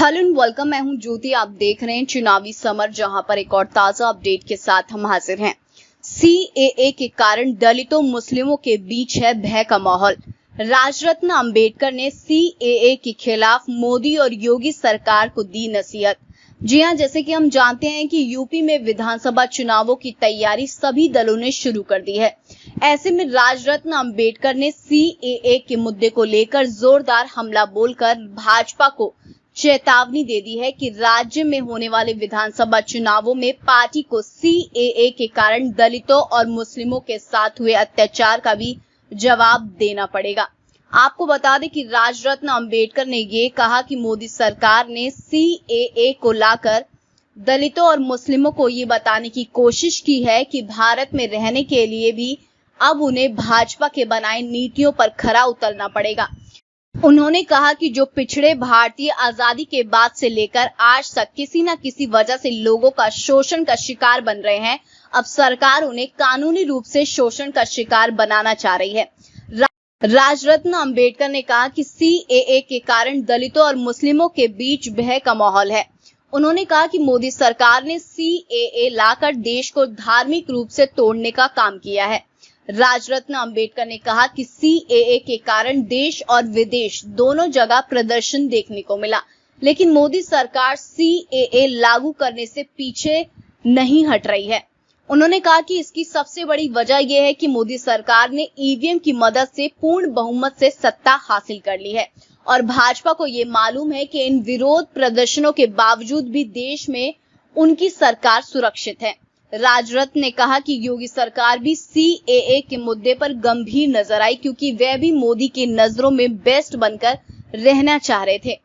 Hello and welcome. मैं हूं ज्योति। आप देख रहे हैं चुनावी समर, जहां पर एक और ताजा अपडेट के साथ हम हाजिर हैं। सीएए के कारण दलितों मुस्लिमों के बीच है भय का माहौल। राजरत्न अंबेडकर ने सीएए के खिलाफ मोदी और योगी सरकार को दी नसीहत। जी हां, जैसे कि हम जानते हैं कि यूपी में विधानसभा चुनावों की तैयारी सभी दलों ने शुरू कर दी है। ऐसे में राजरत्न अंबेडकर ने सीएए के मुद्दे को लेकर जोरदार हमला बोलकर भाजपा को चेतावनी दे दी है कि राज्य में होने वाले विधानसभा चुनावों में पार्टी को सीएए के कारण दलितों और मुस्लिमों के साथ हुए अत्याचार का भी जवाब देना पड़ेगा। आपको बता दें कि राजरत्न अंबेडकर ने ये कहा कि मोदी सरकार ने सीएए को लाकर दलितों और मुस्लिमों को ये बताने की कोशिश की है कि भारत में रहने के लिए भी अब उन्हें भाजपा के बनाए नीतियों पर खरा उतरना पड़ेगा। उन्होंने कहा कि जो पिछड़े भारतीय आजादी के बाद से लेकर आज तक किसी न किसी वजह से लोगों का शोषण का शिकार बन रहे हैं, अब सरकार उन्हें कानूनी रूप से शोषण का शिकार बनाना चाह रही है। राजरत्न अंबेडकर ने कहा कि सीएए के कारण दलितों और मुस्लिमों के बीच भय का माहौल है। उन्होंने कहा कि मोदी सरकार ने सीएए लाकर देश को धार्मिक रूप से तोड़ने का काम किया है। राजरत्न अंबेडकर ने कहा कि सीएए के कारण देश और विदेश दोनों जगह प्रदर्शन देखने को मिला, लेकिन मोदी सरकार सीएए लागू करने से पीछे नहीं हट रही है। उन्होंने कहा कि इसकी सबसे बड़ी वजह यह है कि मोदी सरकार ने ईवीएम की मदद से पूर्ण बहुमत से सत्ता हासिल कर ली है और भाजपा को ये मालूम है कि इन विरोध प्रदर्शनों के बावजूद भी देश में उनकी सरकार सुरक्षित है। राजरत्न ने कहा कि योगी सरकार भी सीएए के मुद्दे पर गंभीर नजर आई, क्योंकि वे भी मोदी की नजरों में बेस्ट बनकर रहना चाह रहे थे।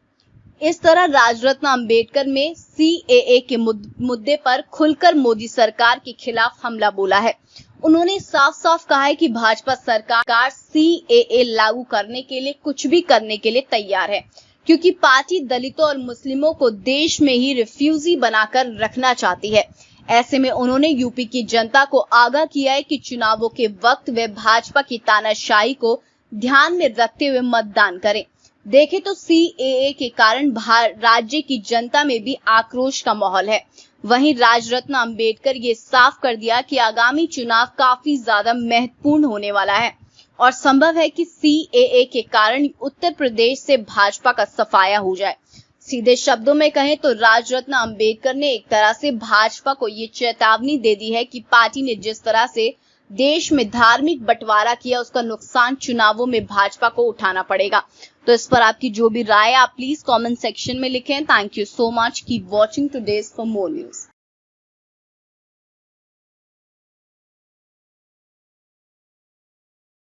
इस तरह राजरत्न अंबेडकर में सीएए के मुद्दे पर खुलकर मोदी सरकार के खिलाफ हमला बोला है। उन्होंने साफ साफ कहा है कि भाजपा सरकार सीएए लागू करने के लिए कुछ भी करने के लिए तैयार है, क्योंकि पार्टी दलितों और मुस्लिमों को देश में ही रिफ्यूजी बनाकर रखना चाहती है। ऐसे में उन्होंने यूपी की जनता को आगाह किया है कि चुनावों के वक्त वे भाजपा की तानाशाही को ध्यान में रखते हुए मतदान करें। देखें तो सीएए के कारण राज्य की जनता में भी आक्रोश का माहौल है। वहीं राजरत्न अंबेडकर ये साफ कर दिया कि आगामी चुनाव काफी ज्यादा महत्वपूर्ण होने वाला है और संभव है कि सीएए के कारण उत्तर प्रदेश से भाजपा का सफाया हो जाए। सीधे शब्दों में कहें तो राजरत्न अंबेडकर ने एक तरह से भाजपा को ये चेतावनी दे दी है कि पार्टी ने जिस तरह से देश में धार्मिक बंटवारा किया, उसका नुकसान चुनावों में भाजपा को उठाना पड़ेगा। तो इस पर आपकी जो भी राय है आप प्लीज कमेंट सेक्शन में लिखें। Thank you so much. Keep watching today's for more news.